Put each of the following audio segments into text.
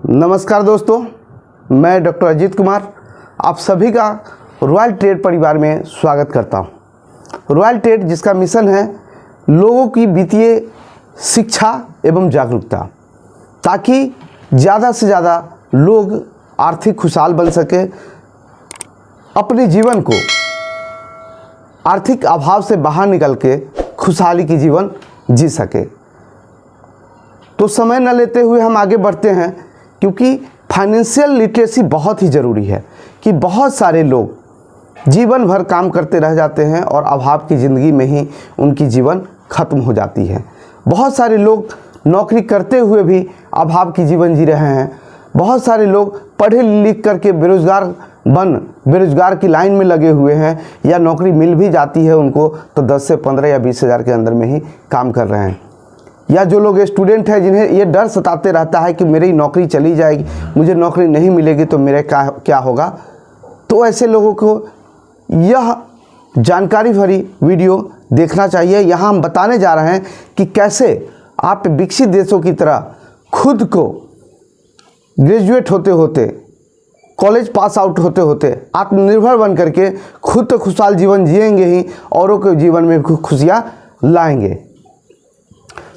नमस्कार दोस्तों, मैं डॉक्टर अजीत कुमार आप सभी का रॉयल ट्रेड परिवार में स्वागत करता हूं। रॉयल ट्रेड जिसका मिशन है लोगों की वित्तीय शिक्षा एवं जागरूकता, ताकि ज़्यादा से ज़्यादा लोग आर्थिक खुशहाल बन सके, अपने जीवन को आर्थिक अभाव से बाहर निकल के खुशहाली की जीवन जी सके। तो समय न लेते हुए हम आगे बढ़ते हैं, क्योंकि फाइनेंशियल लिटरेसी बहुत ही ज़रूरी है कि बहुत सारे लोग जीवन भर काम करते रह जाते हैं और अभाव की ज़िंदगी में ही उनकी जीवन खत्म हो जाती है। बहुत सारे लोग नौकरी करते हुए भी अभाव की जीवन जी रहे हैं। बहुत सारे लोग पढ़े लिख करके बेरोजगार की लाइन में लगे हुए हैं, या नौकरी मिल भी जाती है उनको तो 10 से 15 या 20 हज़ार के अंदर में ही काम कर रहे हैं। या जो लोग स्टूडेंट हैं जिन्हें ये डर सताते रहता है कि मेरी नौकरी चली जाएगी, मुझे नौकरी नहीं मिलेगी तो मेरे क्या होगा। तो ऐसे लोगों को यह जानकारी भरी वीडियो देखना चाहिए। यहाँ हम बताने जा रहे हैं कि कैसे आप विकसित देशों की तरह खुद को ग्रेजुएट होते होते, कॉलेज पास आउट होते होते आत्मनिर्भर बन करके खुद तो खुशहाल जीवन जिएंगे ही, औरों के जीवन में खुशियाँ लाएंगे।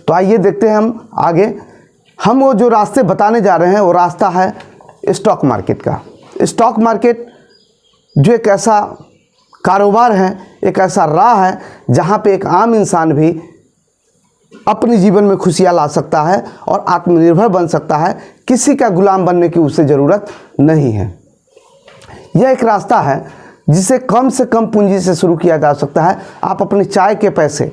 तो आइए देखते हैं हम आगे। हम वो जो रास्ते बताने जा रहे हैं वो रास्ता है स्टॉक मार्केट का। स्टॉक मार्केट जो एक ऐसा कारोबार है, एक ऐसा राह है जहाँ पे एक आम इंसान भी अपने जीवन में खुशियाँ ला सकता है और आत्मनिर्भर बन सकता है। किसी का गुलाम बनने की उसे ज़रूरत नहीं है। यह एक रास्ता है जिसे कम से कम पूंजी से शुरू किया जा सकता है। आप अपने चाय के पैसे,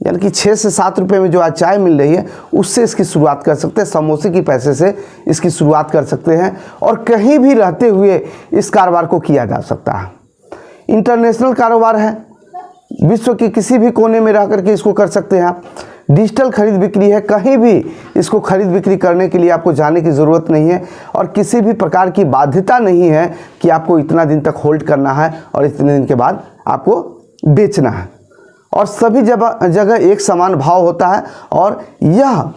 यानी कि 6 से 7 रुपये में जो आज चाय मिल रही है, उससे इसकी शुरुआत कर सकते हैं। समोसे की पैसे से इसकी शुरुआत कर सकते हैं और कहीं भी रहते हुए इस कारोबार को किया जा सकता है। इंटरनेशनल कारोबार है, विश्व के किसी भी कोने में रह करके इसको कर सकते हैं आप। डिजिटल खरीद बिक्री है, कहीं भी इसको खरीद बिक्री करने के लिए आपको जाने की ज़रूरत नहीं है और किसी भी प्रकार की बाध्यता नहीं है कि आपको इतना दिन तक होल्ड करना है और इतने दिन के बाद आपको बेचना है। और सभी जगह एक समान भाव होता है और यह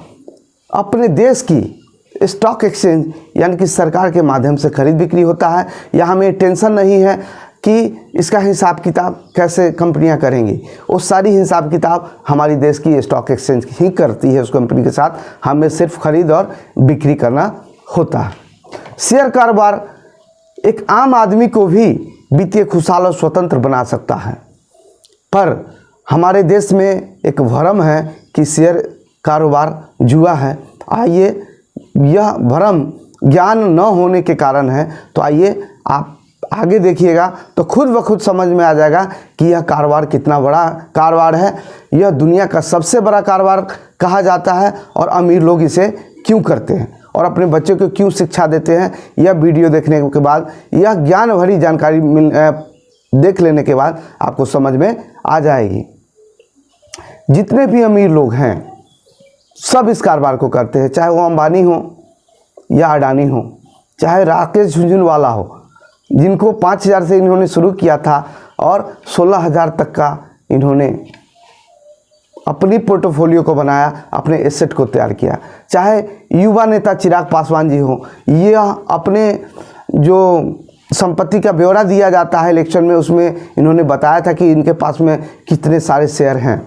अपने देश की स्टॉक एक्सचेंज यानी कि सरकार के माध्यम से खरीद बिक्री होता है। यहाँ में टेंशन नहीं है कि इसका हिसाब किताब कैसे कंपनियां करेंगी। वो सारी हिसाब किताब हमारी देश की स्टॉक एक्सचेंज ही करती है। उस कंपनी के साथ हमें सिर्फ खरीद और बिक्री करना होता है। शेयर कारोबार एक आम आदमी को भी वित्तीय खुशहाल और स्वतंत्र बना सकता है, पर हमारे देश में एक भ्रम है कि शेयर कारोबार जुआ है। आइए, यह भ्रम ज्ञान न होने के कारण है। तो आइए आप आगे देखिएगा तो खुद ब खुद समझ में आ जाएगा कि यह कारोबार कितना बड़ा कारोबार है। यह दुनिया का सबसे बड़ा कारोबार कहा जाता है और अमीर लोग इसे क्यों करते हैं और अपने बच्चों को क्यों शिक्षा देते हैं। यह वीडियो देखने के बाद, यह ज्ञान भरी जानकारी देख लेने के बाद आपको समझ में आ जाएगी। जितने भी अमीर लोग हैं सब इस कारोबार को करते हैं, चाहे वो अंबानी हो या अडानी हो, चाहे राकेश झुनझुनवाला हो, जिनको 5,000 से इन्होंने शुरू किया था और 16,000 तक का इन्होंने अपनी पोर्टफोलियो को बनाया, अपने एसेट को तैयार किया। चाहे युवा नेता चिराग पासवान जी हो, यह अपने जो संपत्ति का ब्यौरा दिया जाता है इलेक्शन में, उसमें इन्होंने बताया था कि इनके पास में कितने सारे शेयर हैं।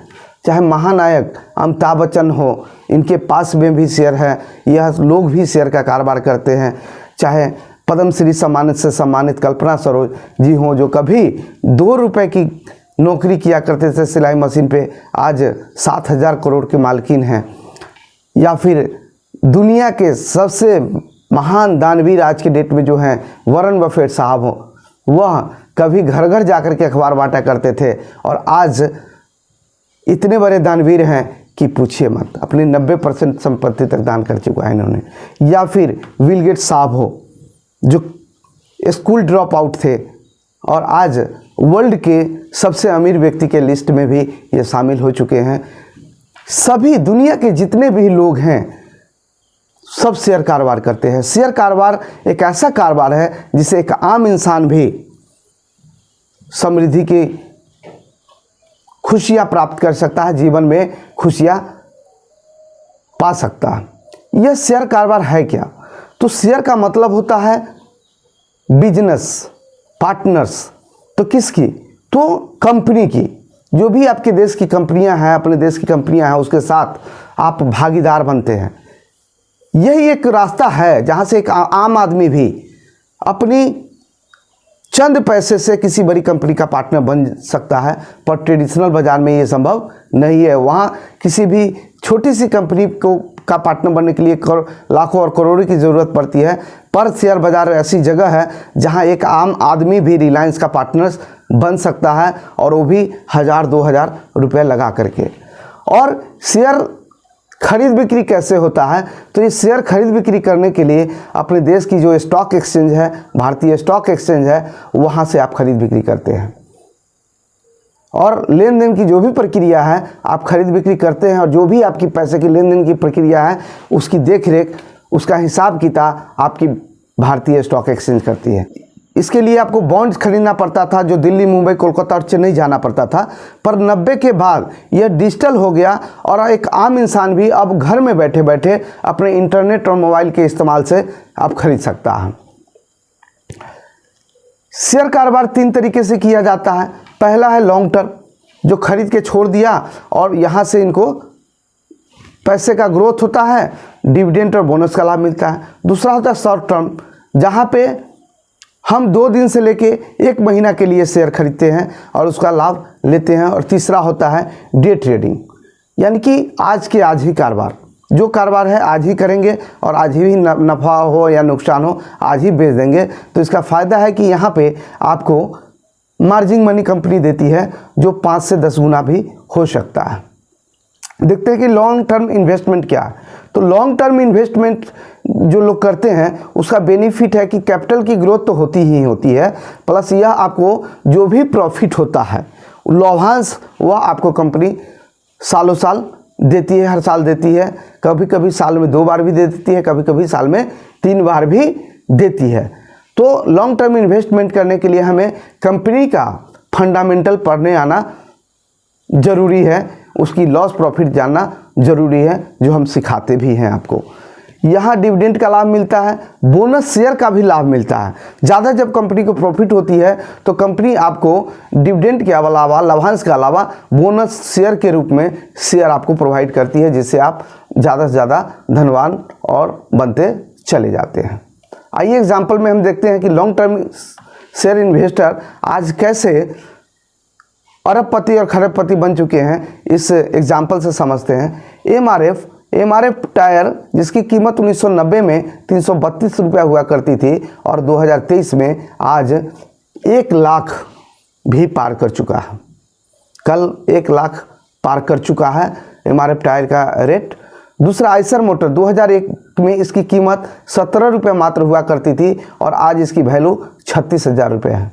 चाहे महानायक अमिताभ बच्चन हो, इनके पास में भी शेयर है, यह लोग भी शेयर का कारोबार करते हैं। चाहे पद्मश्री सम्मानित से सम्मानित कल्पना सरोज जी हों, जो कभी 2 रुपये की नौकरी किया करते थे सिलाई मशीन पे, आज 7,000 करोड़ के मालकिन हैं। या फिर दुनिया के सबसे महान दानवीर आज के डेट में जो हैं वॉरेन बफेट साहब हो, वह कभी घर घर जाकर के अखबार बांटा करते थे और आज इतने बड़े दानवीर हैं कि पूछिए मत, अपनी 90% संपत्ति तक दान कर चुका है इन्होंने। या फिर बिल गेट्स साहब हो, जो स्कूल ड्रॉप आउट थे और आज वर्ल्ड के सबसे अमीर व्यक्ति के लिस्ट में भी ये शामिल हो चुके हैं। सभी दुनिया के जितने भी लोग हैं सब शेयर कारोबार करते हैं। शेयर कारोबार एक ऐसा कारोबार है जिसे एक आम इंसान भी समृद्धि की खुशियाँ प्राप्त कर सकता है, जीवन में खुशियाँ पा सकता है। यह शेयर कारोबार है क्या? तो शेयर का मतलब होता है बिजनेस पार्टनर्स। तो किसकी? तो कंपनी की। जो भी आपके देश की कंपनियां हैं, अपने देश की कंपनियां हैं, उसके साथ आप भागीदार बनते हैं। यही एक रास्ता है जहां से एक आम आदमी भी अपनी चंद पैसे से किसी बड़ी कंपनी का पार्टनर बन सकता है। पर ट्रेडिशनल बाज़ार में ये संभव नहीं है। वहाँ किसी भी छोटी सी कंपनी को का पार्टनर बनने के लिए लाखों और करोड़ों की ज़रूरत पड़ती है। पर शेयर बाज़ार ऐसी जगह है जहाँ एक आम आदमी भी रिलायंस का पार्टनर बन सकता है, और वो भी 1000-2000 रुपये लगा करके। और शेयर खरीद बिक्री कैसे होता है? तो ये शेयर खरीद बिक्री करने के लिए अपने देश की जो स्टॉक एक्सचेंज है, भारतीय स्टॉक एक्सचेंज है, वहाँ से आप खरीद बिक्री करते हैं। और लेन देन की जो भी प्रक्रिया है, आप खरीद बिक्री करते हैं, और जो भी आपकी पैसे की लेन देन की प्रक्रिया है, उसकी देख रेख, उसका हिसाब किताब आपकी भारतीय स्टॉक एक्सचेंज करती है। इसके लिए आपको बॉन्ड्स खरीदना पड़ता था, जो दिल्ली, मुंबई, कोलकाता और चेन्नई जाना पड़ता था। पर 90 के बाद यह डिजिटल हो गया, और एक आम इंसान भी अब घर में बैठे बैठे अपने इंटरनेट और मोबाइल के इस्तेमाल से आप खरीद सकता है। शेयर कारोबार 3 तरीके से किया जाता है। पहला है लॉन्ग टर्म, जो खरीद के छोड़ दिया और यहाँ से इनको पैसे का ग्रोथ होता है, डिविडेंड और बोनस का लाभ मिलता है। दूसरा होता है शॉर्ट टर्म, जहाँ पे हम 2 दिन से लेके 1 महीना के लिए शेयर खरीदते हैं और उसका लाभ लेते हैं। और तीसरा होता है डे ट्रेडिंग, यानी कि आज के आज ही कारोबार। जो कारोबार है आज ही करेंगे, और आज ही नफ़ा हो या नुकसान हो आज ही बेच देंगे। तो इसका फ़ायदा है कि यहाँ पे आपको मार्जिन मनी कंपनी देती है, जो 5 से 10 गुना भी हो सकता है। देखते हैं कि लॉन्ग टर्म इन्वेस्टमेंट क्या है। तो लॉन्ग टर्म इन्वेस्टमेंट जो लोग करते हैं, उसका बेनिफिट है कि कैपिटल की ग्रोथ तो होती ही होती है, प्लस यह आपको जो भी प्रॉफिट होता है, लाभांश, वह आपको कंपनी सालों साल देती है, हर साल देती है। कभी कभी साल में 2 बार भी दे देती है, कभी कभी साल में 3 बार भी देती है। तो लॉन्ग टर्म इन्वेस्टमेंट करने के लिए हमें कंपनी का फंडामेंटल पढ़ने आना ज़रूरी है, उसकी लॉस प्रॉफिट जानना ज़रूरी है, जो हम सिखाते भी हैं आपको। यहाँ डिविडेंड का लाभ मिलता है, बोनस शेयर का भी लाभ मिलता है। ज़्यादा जब कंपनी को प्रॉफिट होती है तो कंपनी आपको डिविडेंड के अलावा, लाभांश के अलावा बोनस शेयर के रूप में शेयर आपको प्रोवाइड करती है, जिससे आप ज़्यादा से ज़्यादा धनवान और बनते चले जाते हैं। आइए एग्जाम्पल में हम देखते हैं कि लॉन्ग टर्म शेयर इन्वेस्टर आज कैसे अरबपति और खरबपति बन चुके हैं, इस एग्जाम्पल से समझते हैं। एमआरएफ टायर, जिसकी कीमत 1990 में 332 रुपया हुआ करती थी, और 2023 में आज 1 लाख भी पार कर चुका है। कल 1 लाख पार कर चुका है एमआरएफ टायर का रेट। दूसरा आइसर मोटर, 2001 में इसकी कीमत 17 रुपये मात्र हुआ करती थी, और आज इसकी वैल्यू 36,000 रुपये है।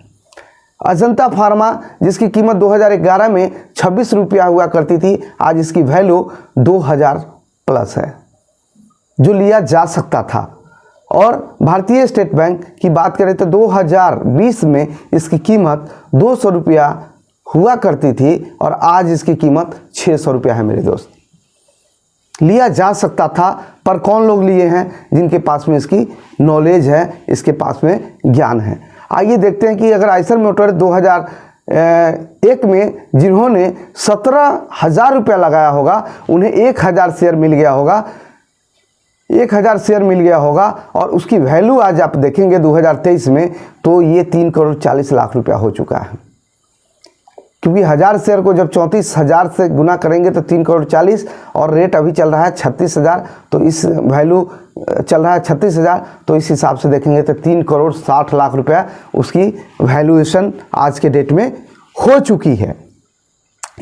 अजंता फार्मा, जिसकी कीमत 2011 में 26 रुपया हुआ करती थी, आज इसकी वैल्यू 2000 प्लस है, जो लिया जा सकता था। और भारतीय स्टेट बैंक की बात करें तो 2020 में इसकी कीमत 200 रुपया हुआ करती थी, और आज इसकी कीमत 600 रुपया है। मेरे दोस्त, लिया जा सकता था, पर कौन लोग लिए हैं? जिनके पास में इसकी नॉलेज है, इसके पास में ज्ञान है। आइए देखते हैं कि अगर आइसर मोटर 2001 में जिन्होंने 17,000 रुपया लगाया होगा, उन्हें 1,000 शेयर मिल गया होगा, 1,000 शेयर मिल गया होगा, और उसकी वैल्यू आज आप देखेंगे 2023 में तो ये 3 करोड़ 40 लाख रुपया हो चुका है। क्योंकि 1000 शेयर को जब 34,000 से गुना करेंगे तो 3 करोड़ 40, और रेट अभी चल रहा है 36,000, तो इस वैल्यू चल रहा है 36,000, तो इस हिसाब से देखेंगे तो 3 करोड़ 60 लाख रुपया उसकी वैल्यूएशन आज के डेट में हो चुकी है।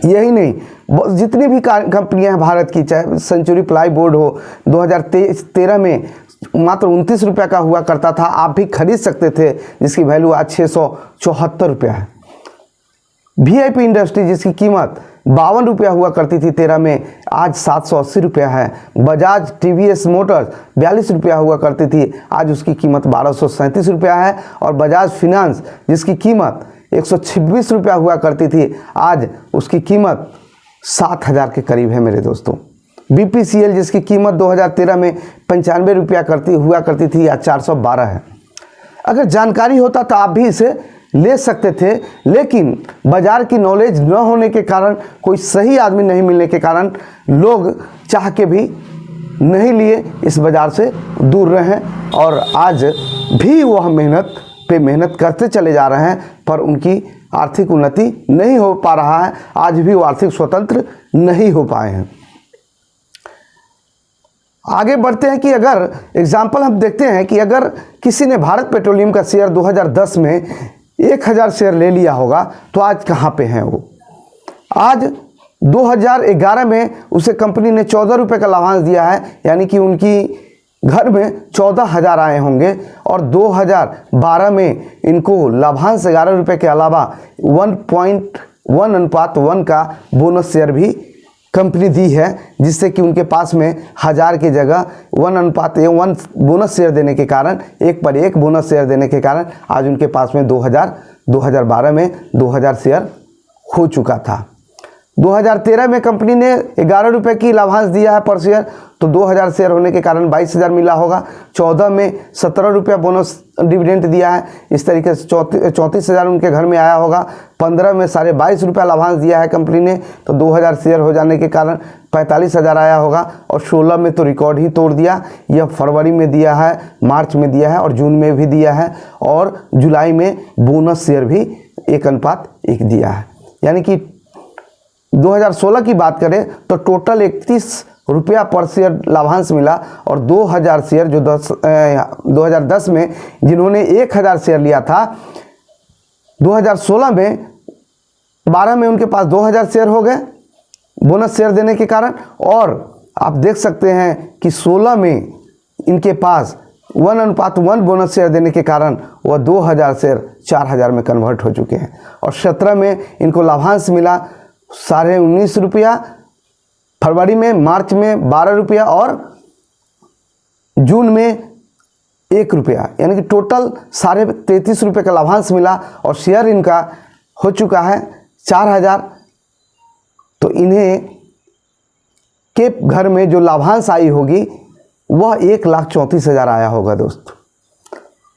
यही नहीं, जितनी भी कंपनियां हैं भारत की, चाहे सेंचुरी प्लाई बोर्ड हो, 2013 में मात्र 29 रुपया का हुआ करता था, आप भी खरीद सकते थे, जिसकी वैल्यू आज 674 रुपया है। वीआईपी इंडस्ट्री, जिसकी कीमत 52 रुपया हुआ करती थी 13 में, आज 780 रुपया है। बजाज टीवीएस मोटर्स 42 रुपया हुआ करती थी, आज उसकी कीमत 1237 रुपया है। और बजाज फिनांस, जिसकी कीमत 126 रुपया हुआ करती थी, आज उसकी कीमत 7,000 के करीब है मेरे दोस्तों। BPCL जिसकी कीमत 2013 में 95 रुपया हुआ करती थी, या 412 है। अगर जानकारी होता तो आप भी इसे ले सकते थे, लेकिन बाज़ार की नॉलेज न होने के कारण, कोई सही आदमी नहीं मिलने के कारण लोग चाह के भी नहीं लिए, इस बाज़ार से दूर रहे, और आज भी वह मेहनत पे मेहनत करते चले जा रहे हैं, पर उनकी आर्थिक उन्नति नहीं हो पा रहा है। आज भी वो आर्थिक स्वतंत्र नहीं हो पाए हैं। आगे बढ़ते हैं कि अगर एग्जाम्पल हम देखते हैं कि अगर किसी ने भारत पेट्रोलियम का शेयर 2010 में 1000 शेयर ले लिया होगा, तो आज कहाँ पे हैं वो। आज 2011 में उसे कंपनी ने 14 रुपये का लाभांश दिया है, यानी कि उनकी घर में 14,000 आए होंगे, और 2012 में इनको लाभांश 11 रुपये के अलावा 1.1:1 का बोनस शेयर भी कंपनी दी है, जिससे कि उनके पास में 1000 की जगह 1:1 बोनस शेयर देने के कारण, 1 पर 1 बोनस शेयर देने के कारण आज उनके पास में 2012 में 2000 शेयर हो चुका था। 2013 में कंपनी ने 11 रुपये की लाभांश दिया है पर शेयर, तो 2000 शेयर होने के कारण 22,000 मिला होगा। 14 में 17 रुपया बोनस डिविडेंड दिया है, इस तरीके से 34,000 उनके घर में आया होगा। 15 में 22.5 रुपया लाभांश दिया है कंपनी ने, तो 2000 शेयर हो जाने के कारण 45,000 आया होगा। और 16 में तो रिकॉर्ड ही तोड़ दिया, यह फरवरी में दिया है, मार्च में दिया है, और जून में भी दिया है, और जुलाई में बोनस शेयर भी 1:1 दिया है। यानी कि 2016 की बात करें तो टोटल 31 रुपया पर शेयर लाभांश मिला, और 2000 शेयर जो 2010 में जिन्होंने 1000 शेयर लिया था, 2016 में 12 में उनके पास 2000 शेयर हो गए बोनस शेयर देने के कारण। और आप देख सकते हैं कि 16 में इनके पास 1:1 बोनस शेयर देने के कारण वह 2000 शेयर 4000 में कन्वर्ट हो चुके हैं। और 17 में इनको लाभांश मिला 19.5 रुपया, फरवरी में, मार्च में 12 रुपया, और जून में 1 रुपया, यानी कि टोटल 33.5 रुपये का लाभांश मिला, और शेयर इनका हो चुका है 4000। तो इन्हें के घर में जो लाभांश आई होगी वह 1,34,000 आया होगा दोस्तों।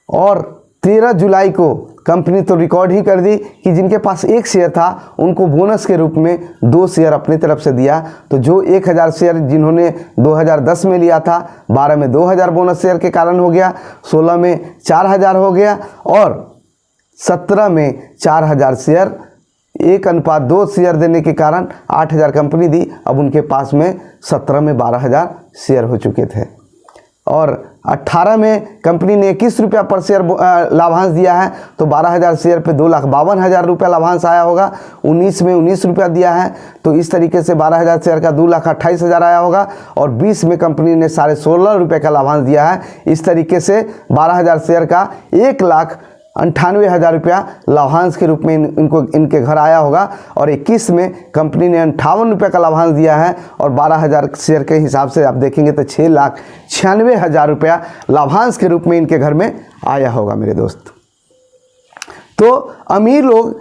और 13 जुलाई को कंपनी तो रिकॉर्ड ही कर दी कि जिनके पास 1 शेयर था उनको बोनस के रूप में 2 शेयर अपनी तरफ से दिया। तो जो 1000 शेयर जिन्होंने 2010 में लिया था, 12 में 2000 बोनस शेयर के कारण हो गया, 16 में 4000 हो गया, और 17 में 4000 शेयर 1:2 शेयर देने के कारण 8000 कंपनी दी। अब उनके पास में 17 में 12,000 शेयर हो चुके थे। और 18 में कंपनी ने 21 रुपया पर शेयर लाभांश दिया है, तो 12,000 शेयर पे 2,52,000 रुपया लाभांश आया होगा। 19 में 19 रुपया दिया है, तो इस तरीके से 12,000 शेयर का 2,28,000 आया होगा। और 20 में कंपनी ने 16.5 रुपये का लाभांश दिया है, इस तरीके से 12,000 शेयर का 1,98,000 रुपया लाभांश के रूप में इनके घर आया होगा। और 21 में कंपनी ने 58 रुपये का लाभांश दिया है, और 12,000 शेयर के हिसाब से आप देखेंगे तो 6,96,000 रुपया लाभांश के रूप में इनके घर में आया होगा मेरे दोस्त। तो अमीर लोग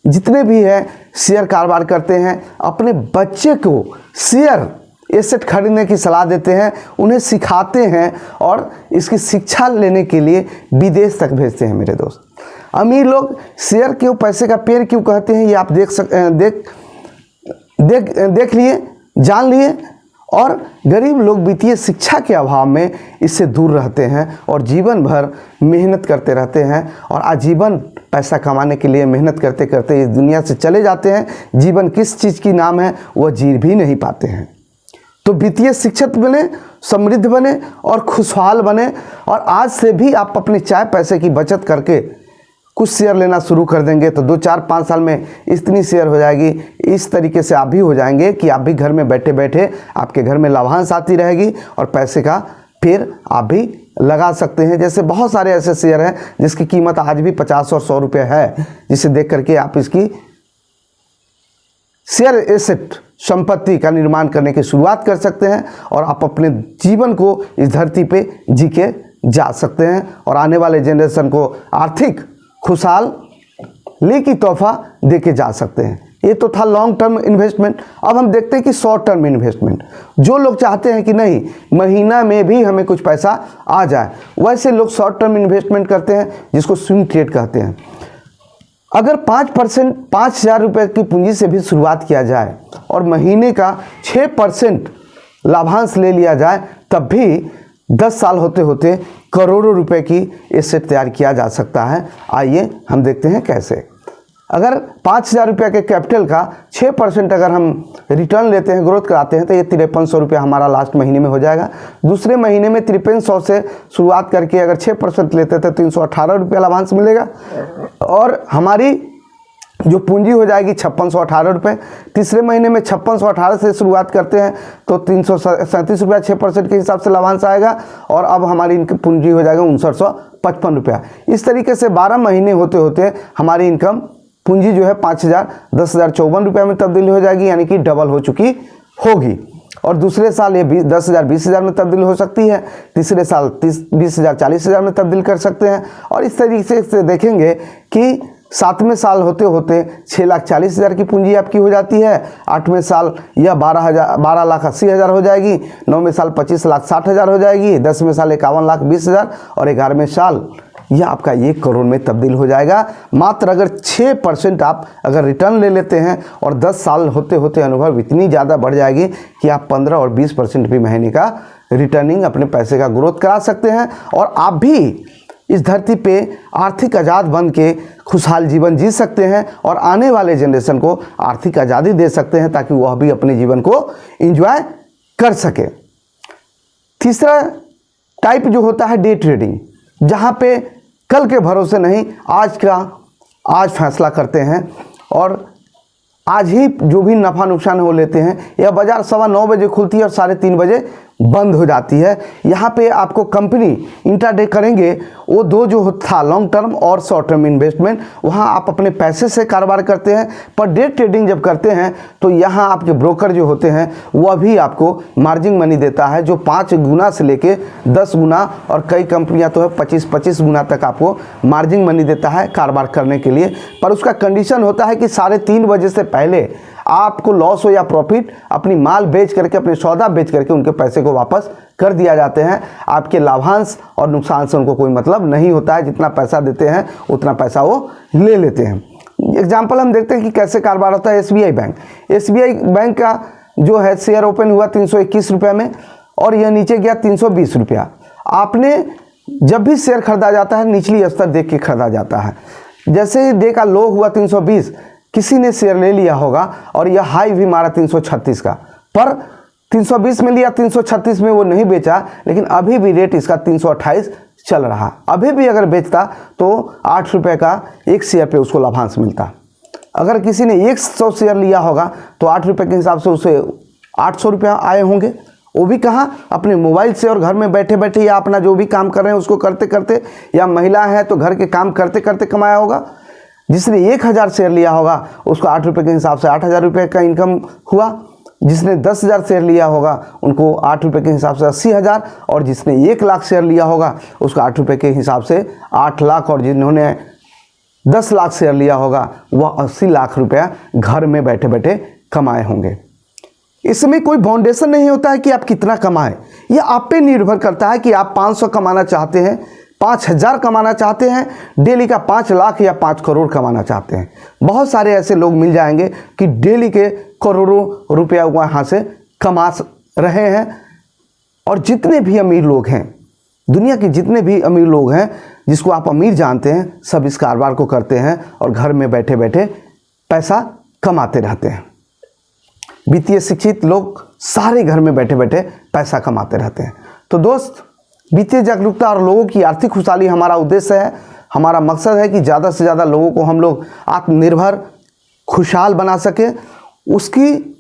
जितने भी हैं शेयर कारोबार करते हैं, अपने बच्चे को शेयर एसेट खरीदने की सलाह देते हैं, उन्हें सिखाते हैं, और इसकी शिक्षा लेने के लिए विदेश तक भेजते हैं मेरे दोस्त। अमीर लोग शेयर क्यों, पैसे का पेड़ क्यों कहते हैं, ये आप देख लिए, जान लिए। और गरीब लोग वित्तीय शिक्षा के अभाव में इससे दूर रहते हैं, और जीवन भर मेहनत करते रहते हैं, और आजीवन पैसा कमाने के लिए मेहनत करते करते इस दुनिया से चले जाते हैं। जीवन किस चीज़ की नाम है वह जी भी नहीं पाते हैं। तो वित्तीय शिक्षित बने, समृद्ध बने, और खुशहाल बने। और आज से भी आप अपने चाय पैसे की बचत करके कुछ शेयर लेना शुरू कर देंगे तो 2, 4, 5 साल में इतनी शेयर हो जाएगी। इस तरीके से आप भी हो जाएंगे कि आप भी घर में बैठे बैठे आपके घर में लाभांश आती रहेगी, और पैसे का फिर आप भी लगा सकते हैं। जैसे बहुत सारे ऐसे शेयर हैं जिसकी कीमत आज भी 50 और 100 रुपये है, जिसे देख करके आप इसकी शेयर एसेट संपत्ति का निर्माण करने की शुरुआत कर सकते हैं, और आप अपने जीवन को इस धरती पे जी के जा सकते हैं, और आने वाले जनरेशन को आर्थिक खुशहाली की तोहफा दे के जा सकते हैं। ये तो था लॉन्ग टर्म इन्वेस्टमेंट। अब हम देखते हैं कि शॉर्ट टर्म इन्वेस्टमेंट। जो लोग चाहते हैं कि नहीं महीना में भी हमें कुछ पैसा आ जाए, वैसे लोग शॉर्ट टर्म इन्वेस्टमेंट करते हैं, जिसको स्विंग ट्रेड कहते हैं। अगर 5% 5,000 रुपये की पूंजी से भी शुरुआत किया जाए और महीने का 6% लाभांश ले लिया जाए, तब भी 10 साल होते होते करोड़ों रुपए की एसेट तैयार किया जा सकता है। आइए हम देखते हैं कैसे। अगर 5,000 रुपये के कैपिटल का 6% अगर हम रिटर्न लेते हैं, ग्रोथ कराते हैं, तो ये 5300 रुपया हमारा लास्ट महीने में हो जाएगा। दूसरे महीने में 5300 से शुरुआत करके अगर 6% लेते हैं तो 318 रुपया लाभांश मिलेगा, और हमारी जो पूंजी हो जाएगी 5618 रुपये। तीसरे महीने में 5618 से शुरुआत करते हैं तो 337 रुपया 6% के हिसाब से लाभांश आएगा, और अब हमारी इनकी पूंजी हो जाएगा 5955 रुपया। इस तरीके से 12 महीने होते होते हमारी इनकम पूंजी जो है 5,000 10,000 54 रुपये में तब्दील हो जाएगी, यानी कि डबल हो चुकी होगी। और दूसरे साल ये 10,000 20,000 में तब्दील हो सकती है, तीसरे साल 20,000 40,000 में तब्दील कर सकते हैं। और इस तरीके से देखेंगे कि 7वें साल होते होते 6,40,000 की पूंजी आपकी हो जाती है, 8वें साल यह 12,80,000 हो जाएगी, 9वें साल 25,60,000 हो जाएगी, 10वें साल 51,20,000 और 11वें साल यह आपका 1 करोड़ में तब्दील हो जाएगा। मात्र अगर 6% आप अगर रिटर्न ले लेते हैं, और 10 साल होते होते अनुभव इतनी ज़्यादा बढ़ जाएगी कि आप 15 और 20% भी महीने का रिटर्निंग अपने पैसे का ग्रोथ करा सकते हैं, और आप भी इस धरती पे आर्थिक आज़ाद बन के खुशहाल जीवन जी सकते हैं, और आने वाले जनरेशन को आर्थिक आज़ादी दे सकते हैं, ताकि वह भी अपने जीवन को एंजॉय कर सके। तीसरा टाइप जो होता है डे ट्रेडिंग, जहाँ पे कल के भरोसे नहीं, आज फैसला करते हैं, और आज ही जो भी नफ़ा नुकसान हो लेते हैं। यह बाज़ार 9:15 बजे खुलती है और 3:30 बजे बंद हो जाती है। यहाँ पे आपको कंपनी इंट्राडे करेंगे, वो दो जो था लॉन्ग टर्म और शॉर्ट टर्म इन्वेस्टमेंट, वहाँ आप अपने पैसे से कारोबार करते हैं। पर डे ट्रेडिंग जब करते हैं तो यहाँ आपके ब्रोकर जो होते हैं वह भी आपको मार्जिन मनी देता है, जो 5 गुना से लेके 10 गुना और कई कंपनियाँ तो है 25-25 गुना तक आपको मार्जिन मनी देता है कारोबार करने के लिए। पर उसका कंडीशन होता है कि 3:30 बजे से पहले आपको लॉस हो या प्रॉफिट, अपनी माल बेच करके, अपने सौदा बेच करके उनके पैसे को वापस कर दिया जाते हैं। आपके लाभांश और नुकसान से उनको कोई मतलब नहीं होता है, जितना पैसा देते हैं उतना पैसा वो ले लेते हैं। एग्जाम्पल हम देखते हैं कि कैसे कारोबार होता है। एसबीआई बैंक, एसबीआई बैंक का जो है शेयर ओपन हुआ 321 रुपये में, और यह नीचे गया 320 रुपया। आपने जब भी शेयर खरीदा जाता है निचली स्तर देख के खरीदा जाता है। जैसे ही डे का लो हुआ 320, किसी ने शेयर ले लिया होगा, और यह हाई भी मारा 336 का, पर 320 में लिया, 336 में वो नहीं बेचा, लेकिन अभी भी रेट इसका 328 चल रहा। अभी भी अगर बेचता तो 8 रुपये का एक शेयर पे उसको लाभांश मिलता। अगर किसी ने 100 शेयर लिया होगा तो 8 रुपये के हिसाब से उसे 800 रुपया आए होंगे। वो भी कहाँ, अपने मोबाइल से और घर में बैठे बैठे, या अपना जो भी काम कर रहे हैं उसको करते करते, या महिला है तो घर के काम करते करते कमाया होगा। जिसने 1000 शेयर लिया होगा उसको 8 रुपये के हिसाब से 8,000 रुपये का इनकम हुआ। जिसने 10,000 शेयर लिया होगा उनको 8 रुपये के हिसाब से 80,000, और जिसने 1 लाख शेयर लिया होगा उसको 8 रुपये के हिसाब से 8 लाख, और जिन्होंने 10 लाख शेयर लिया होगा वह 80 लाख रुपया घर में बैठे बैठे कमाए होंगे। इसमें कोई बाउंडेशन नहीं होता है कि आप कितना कमाएं, यह आप पे निर्भर करता है कि आप 500 कमाना चाहते हैं, 5,000 कमाना चाहते हैं, डेली का 5 लाख या 5 करोड़ कमाना चाहते हैं। बहुत सारे ऐसे लोग मिल जाएंगे कि डेली के करोड़ों रुपया वहाँ से कमा रहे हैं। और जितने भी अमीर लोग हैं, दुनिया के जितने भी अमीर लोग हैं जिसको आप अमीर जानते हैं, सब इस कारोबार को करते हैं और घर में बैठे बैठे पैसा कमाते रहते हैं। वित्तीय शिक्षित लोग सारे घर में बैठे बैठे पैसा कमाते रहते हैं। तो दोस्त, वित्तीय जागरूकता और लोगों की आर्थिक खुशहाली हमारा उद्देश्य है। हमारा मकसद है कि ज़्यादा से ज़्यादा लोगों को हम लोग आत्मनिर्भर खुशहाल बना सके। उसकी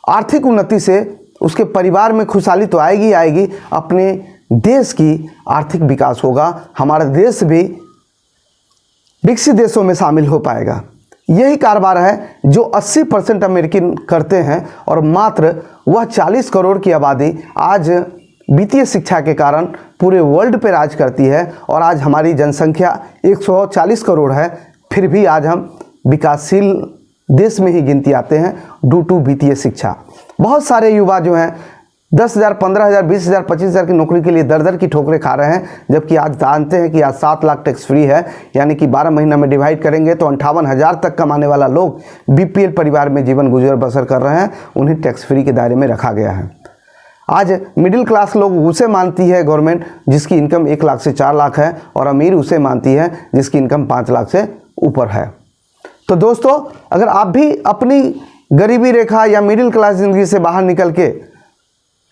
आर्थिक उन्नति से उसके परिवार में खुशहाली तो आएगी आएगी, अपने देश की आर्थिक विकास होगा, हमारा देश भी विकसित देशों में शामिल हो पाएगा। यही कारोबार है जो 80% अमेरिकन करते हैं, और मात्र वह 40 करोड़ की आबादी आज वित्तीय शिक्षा के कारण पूरे वर्ल्ड पे राज करती है। और आज हमारी जनसंख्या 140 करोड़ है, फिर भी आज हम विकासशील देश में ही गिनती आते हैं ड्यू टू वित्तीय शिक्षा। बहुत सारे युवा जो हैं 10,000, 15,000, 20,000, 25,000 की नौकरी के लिए दर दर की ठोकरें खा रहे हैं, जबकि आज जानते हैं कि आज 7 लाख टैक्स फ्री है, यानी कि 12 महीना में डिवाइड करेंगे तो 58,000 तक कमाने वाला लोग बीपीएल परिवार में जीवन गुजर बसर कर रहे हैं, उन्हें टैक्स फ्री के दायरे में रखा गया है। आज मिडिल क्लास लोग उसे मानती है गवर्नमेंट जिसकी इनकम 1 लाख से 4 लाख है, और अमीर उसे मानती है जिसकी इनकम 5 लाख से ऊपर है। तो दोस्तों, अगर आप भी अपनी गरीबी रेखा या मिडिल क्लास ज़िंदगी से बाहर निकल के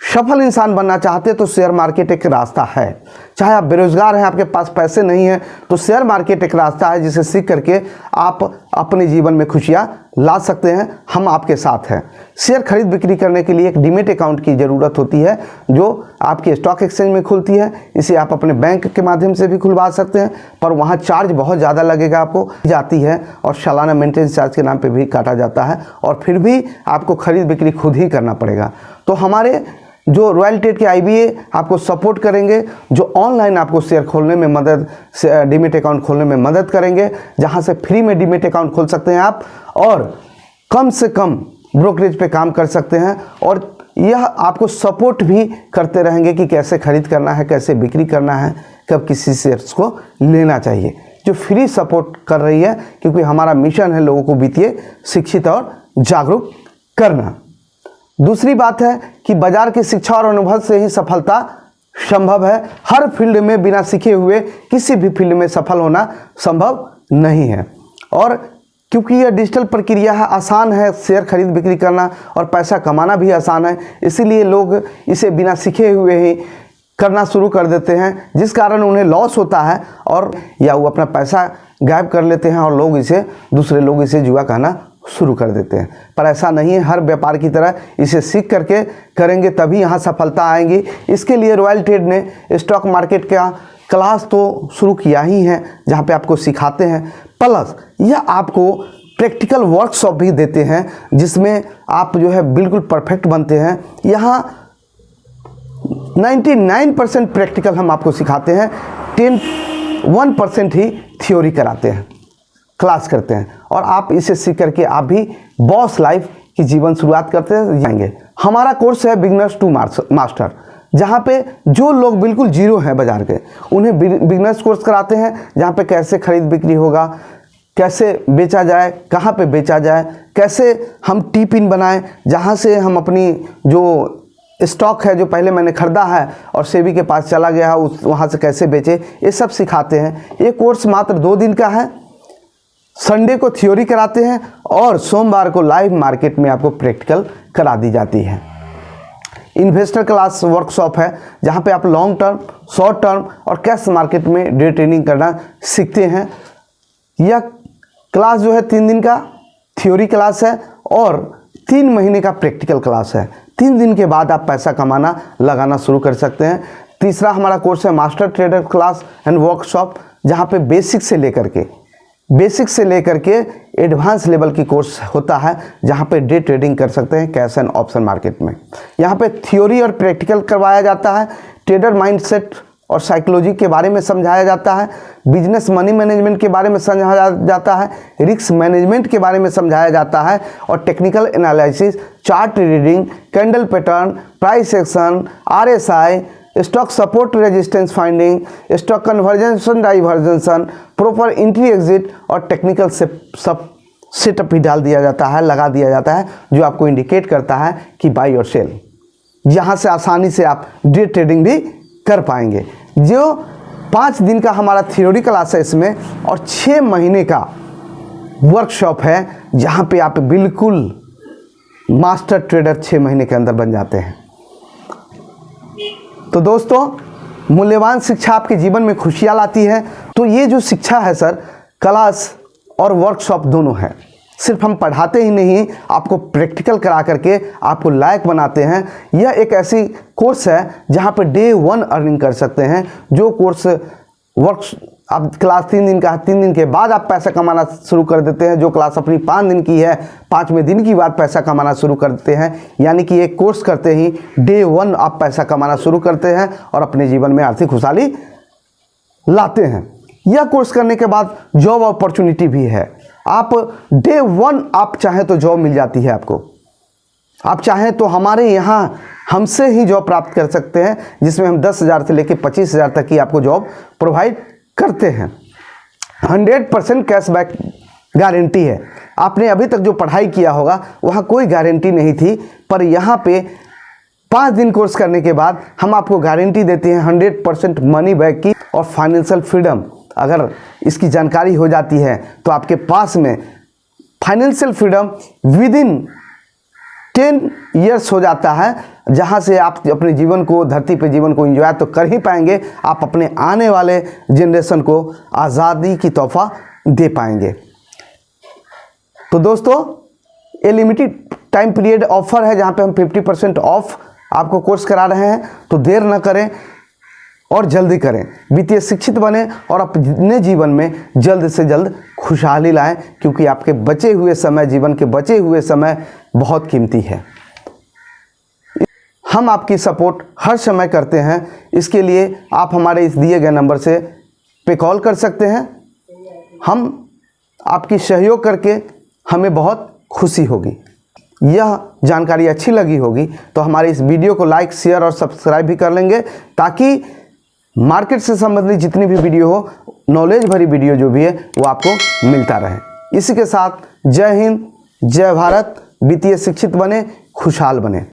सफल इंसान बनना चाहते तो शेयर मार्केट एक रास्ता है। चाहे आप बेरोजगार हैं, आपके पास पैसे नहीं हैं, तो शेयर मार्केट एक रास्ता है जिसे सीख करके आप अपने जीवन में खुशियां ला सकते हैं। हम आपके साथ हैं। शेयर खरीद बिक्री करने के लिए एक डीमेट अकाउंट की ज़रूरत होती है जो आपके स्टॉक एक्सचेंज में खुलती है। इसे आप अपने बैंक के माध्यम से भी खुलवा सकते हैं, पर वहाँ चार्ज बहुत ज़्यादा लगेगा, आपको जाती है, और सालाना मेंटेनेंस चार्ज के नाम पर भी काटा जाता है, और फिर भी आपको खरीद बिक्री खुद ही करना पड़ेगा। तो हमारे जो रॉयल ट्रेड के आईबीए आपको सपोर्ट करेंगे, जो ऑनलाइन आपको शेयर खोलने में मदद, डीमेट अकाउंट खोलने में मदद करेंगे, जहां से फ्री में डीमेट अकाउंट खोल सकते हैं आप, और कम से कम ब्रोकरेज पे काम कर सकते हैं, और यह आपको सपोर्ट भी करते रहेंगे कि कैसे खरीद करना है, कैसे बिक्री करना है, कब किसी शेयर्स को लेना चाहिए, जो फ्री सपोर्ट कर रही है, क्योंकि हमारा मिशन है लोगों को वित्तीय शिक्षित और जागरूक करना। दूसरी बात है कि बाजार की शिक्षा और अनुभव से ही सफलता संभव है। हर फील्ड में बिना सीखे हुए किसी भी फील्ड में सफल होना संभव नहीं है, और क्योंकि यह डिजिटल प्रक्रिया है, आसान है शेयर खरीद बिक्री करना, और पैसा कमाना भी आसान है, इसीलिए लोग इसे बिना सीखे हुए ही करना शुरू कर देते हैं, जिस कारण उन्हें लॉस होता है, और या वो अपना पैसा गायब कर लेते हैं, और दूसरे लोग इसे जुआ कहना शुरू कर देते हैं। पर ऐसा नहीं है, हर व्यापार की तरह इसे सीख करके करेंगे तभी यहाँ सफलता आएंगी। इसके लिए रॉयल ट्रेड ने स्टॉक मार्केट का क्लास तो शुरू किया ही है, जहाँ पे आपको सिखाते हैं, प्लस यह आपको प्रैक्टिकल वर्कशॉप भी देते हैं, जिसमें आप जो है बिल्कुल परफेक्ट बनते हैं। यहाँ 99% प्रैक्टिकल हम आपको सिखाते हैं, 1% ही थ्योरी कराते हैं, क्लास करते हैं, और आप इसे सीख करके आप भी बॉस लाइफ की जीवन शुरुआत करते जाएंगे। हमारा कोर्स है बिगनर्स टू मास्टर, जहाँ पे जो लोग बिल्कुल जीरो हैं बाजार के, उन्हें बिगनर्स कोर्स कराते हैं, जहाँ पे कैसे खरीद बिक्री होगा, कैसे बेचा जाए, कहाँ पे बेचा जाए, कैसे हम टी पिन बनाएं, जहाँ से हम अपनी जो स्टॉक है जो पहले मैंने ख़रीदा है और सेबी के पास चला गया है, वहाँ से कैसे बेचे, ये सब सिखाते हैं। ये कोर्स मात्र 2 दिन का है। संडे को थ्योरी कराते हैं और सोमवार को लाइव मार्केट में आपको प्रैक्टिकल करा दी जाती है। इन्वेस्टर क्लास वर्कशॉप है, जहाँ पे आप लॉन्ग टर्म, शॉर्ट टर्म और कैश मार्केट में डे ट्रेडिंग करना सीखते हैं। यह क्लास जो है 3 दिन का थ्योरी क्लास है और 3 महीने का प्रैक्टिकल क्लास है। 3 दिन के बाद आप पैसा कमाना लगाना शुरू कर सकते हैं। तीसरा हमारा कोर्स है master trader class and workshop, जहाँ पे बेसिक से लेकर के एडवांस लेवल की कोर्स होता है, जहाँ पे डे ट्रेडिंग कर सकते हैं कैश एंड ऑप्शन मार्केट में। यहाँ पे थ्योरी और प्रैक्टिकल करवाया जाता है, ट्रेडर माइंडसेट और साइकोलॉजी के बारे में समझाया जाता है, बिजनेस मनी मैनेजमेंट के बारे में समझाया जाता है, रिस्क मैनेजमेंट के बारे में समझाया जाता है, और technical analysis, chart reading, candle pattern, price action, RSI, stock support resistance finding, stock convergence divergence, proper entry exit और टेक्निकल सब सेटअप भी डाल दिया जाता है, लगा दिया जाता है, जो आपको इंडिकेट करता है कि बाई और सेल। यहाँ से आसानी से आप डे ट्रेडिंग भी कर पाएंगे। जो 5 दिन का हमारा थ्योरी क्लास है इसमें, और 6 महीने का वर्कशॉप है, जहाँ पे आप बिल्कुल मास्टर ट्रेडर 6 महीने के अंदर बन जाते हैं। तो दोस्तों, मूल्यवान शिक्षा आपके जीवन में खुशियाँ लाती है। तो ये जो शिक्षा है सर, क्लास और वर्कशॉप दोनों है। सिर्फ हम पढ़ाते ही नहीं, आपको प्रैक्टिकल करा करके आपको लायक बनाते हैं। यह एक ऐसी कोर्स है जहाँ पे डे 1 अर्निंग कर सकते हैं। जो कोर्स अब क्लास 3 दिन का है, 3 दिन के बाद आप पैसा कमाना शुरू कर देते हैं। जो क्लास अपनी 5 दिन की है, 5वें दिन की बाद पैसा कमाना शुरू करते हैं। यानी कि एक कोर्स करते ही डे 1 आप पैसा कमाना शुरू करते हैं और अपने जीवन में आर्थिक खुशहाली लाते हैं। यह कोर्स करने के बाद जॉब अपॉर्चुनिटी भी है। आप डे 1 आप चाहें तो जॉब मिल जाती है आपको। आप चाहें तो हमारे यहाँ हमसे ही जॉब प्राप्त कर सकते हैं, जिसमें हम 10,000 से लेकर 25,000 तक की आपको जॉब प्रोवाइड करते हैं। 100% कैशबैक गारंटी है। आपने अभी तक जो पढ़ाई किया होगा वहाँ कोई गारंटी नहीं थी, पर यहाँ पे 5 दिन कोर्स करने के बाद हम आपको गारंटी देते हैं 100% मनी बैक की और फाइनेंशियल फ्रीडम। अगर इसकी जानकारी हो जाती है तो आपके पास में फाइनेंशियल फ्रीडम विदिन 10 ईयर्स हो जाता है, जहां से आप अपने जीवन को, धरती पे जीवन को एंजॉय तो कर ही पाएंगे, आप अपने आने वाले जनरेशन को आज़ादी की तोहफा दे पाएंगे। तो दोस्तों, ये लिमिटेड टाइम पीरियड ऑफर है जहां पे हम 50% ऑफ आपको कोर्स करा रहे हैं। तो देर न करें और जल्दी करें, वित्तीय शिक्षित बने और अपने जीवन में जल्द से जल्द खुशहाली लाएं, क्योंकि आपके बचे हुए समय, जीवन के बचे हुए समय बहुत कीमती है। हम आपकी सपोर्ट हर समय करते हैं। इसके लिए आप हमारे इस दिए गए नंबर पे कॉल कर सकते हैं। हम आपकी सहयोग करके हमें बहुत खुशी होगी। यह जानकारी अच्छी लगी होगी तो हमारे इस वीडियो को लाइक, शेयर और सब्सक्राइब भी कर लेंगे, ताकि मार्केट से संबंधित जितनी भी वीडियो हो, नॉलेज भरी वीडियो जो भी है वो आपको मिलता रहे। इसी के साथ जय हिंद, जय भारत, वित्तीय शिक्षित बने, खुशहाल बने।